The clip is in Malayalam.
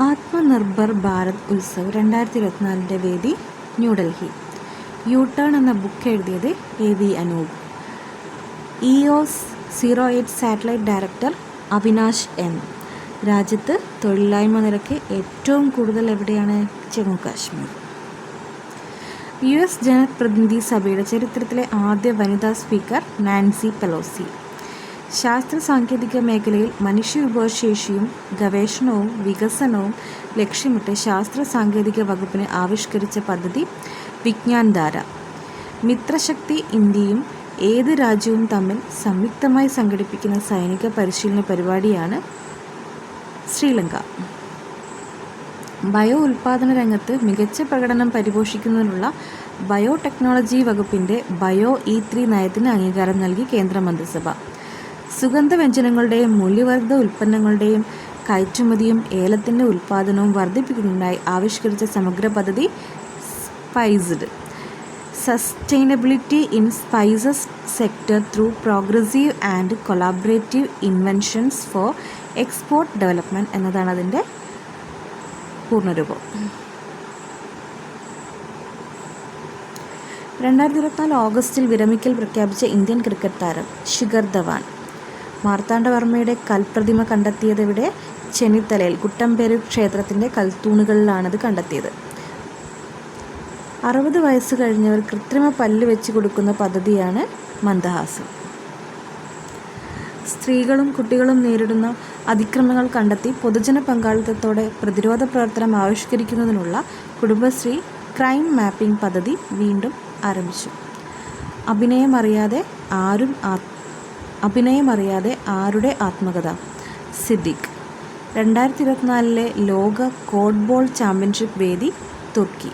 ആത്മനിർഭർ ഭാരത് ഉത്സവ് 2024 വേദി ന്യൂഡൽഹി. യു ടേൺ എന്ന ബുക്ക് എഴുതിയത് AV Anoop. EOS 08 satellite director Avinash M. രാജ്യത്ത് തൊഴിലില്ലായ്മ നിരക്ക് ഏറ്റവും കൂടുതൽ എവിടെയാണ്? ജമ്മു കാശ്മീർ. US ജനപ്രതിനിധി സഭയുടെ ചരിത്രത്തിലെ ആദ്യ വനിതാ സ്പീക്കർ നാൻസി പെലോസി. ശാസ്ത്ര സാങ്കേതിക മേഖലയിൽ മനുഷ്യവിഭവശേഷിയും ഗവേഷണവും വികസനവും ലക്ഷ്യമിട്ട് ശാസ്ത്ര സാങ്കേതിക വകുപ്പിന് ആവിഷ്കരിച്ച പദ്ധതി വിജ്ഞാൻ ധാര. മിത്രശക്തി ഇന്ത്യയും ഏത് രാജ്യവും തമ്മിൽ സംയുക്തമായി സംഘടിപ്പിക്കുന്ന സൈനിക പരിശീലന പരിപാടിയാണ് ശ്രീലങ്ക. ബയോ ഉൽപാദന രംഗത്ത് മികച്ച പ്രകടനം പരിപോഷിക്കുന്നതിനുള്ള ബയോടെക്നോളജി വകുപ്പിൻ്റെ ബയോ E3 നയത്തിന് അംഗീകാരം നൽകി കേന്ദ്ര മന്ത്രിസഭ. സുഗന്ധവ്യഞ്ജനങ്ങളുടെയും മൂല്യവർദ്ധിത ഉൽപ്പന്നങ്ങളുടെയും കയറ്റുമതിയും ഏലത്തിൻ്റെ ഉൽപ്പാദനവും വർദ്ധിപ്പിക്കുന്നതിനായി ആവിഷ്കരിച്ച സമഗ്ര പദ്ധതി spiced. Sustainability in spices sector through progressive and collaborative inventions four export development എന്നതാണ് അതിൻ്റെ പൂർണ്ണരൂപം. 2024 ഓഗസ്റ്റിൽ വിരമിക്കൽ പ്രഖ്യാപിച്ച ഇന്ത്യൻ ക്രിക്കറ്റ് താരം ശിഖർ ധവാൻ. മാർത്താണ്ഡവർമ്മയുടെ കൽപ്രതിമ കണ്ടെത്തിയതെവിടെ? ചെന്നിത്തലയിൽ കുട്ടമ്പേരു ക്ഷേത്രത്തിൻ്റെ കൽത്തൂണുകളിലാണത് കണ്ടെത്തിയത്. 60 വയസ്സ് കഴിഞ്ഞവർ കൃത്രിമ പല്ല് വെച്ച് കൊടുക്കുന്ന പദ്ധതിയാണ് മന്ദഹാസം. സ്ത്രീകളും കുട്ടികളും നേരിടുന്ന അതിക്രമങ്ങൾ കണ്ടെത്തി പൊതുജന പങ്കാളിത്തത്തോടെ പ്രതിരോധ പ്രവർത്തനം ആവിഷ്കരിക്കുന്നതിനുള്ള കുടുംബശ്രീ ക്രൈം മാപ്പിംഗ് പദ്ധതി വീണ്ടും ആരംഭിച്ചു. അഭിനയമറിയാതെ ആരുടെ ആത്മകഥ? സിദ്ദിഖ്. 2024 ലോക കോർട്ട്ബോൾ ചാമ്പ്യൻഷിപ്പ് വേദി തുർക്കി.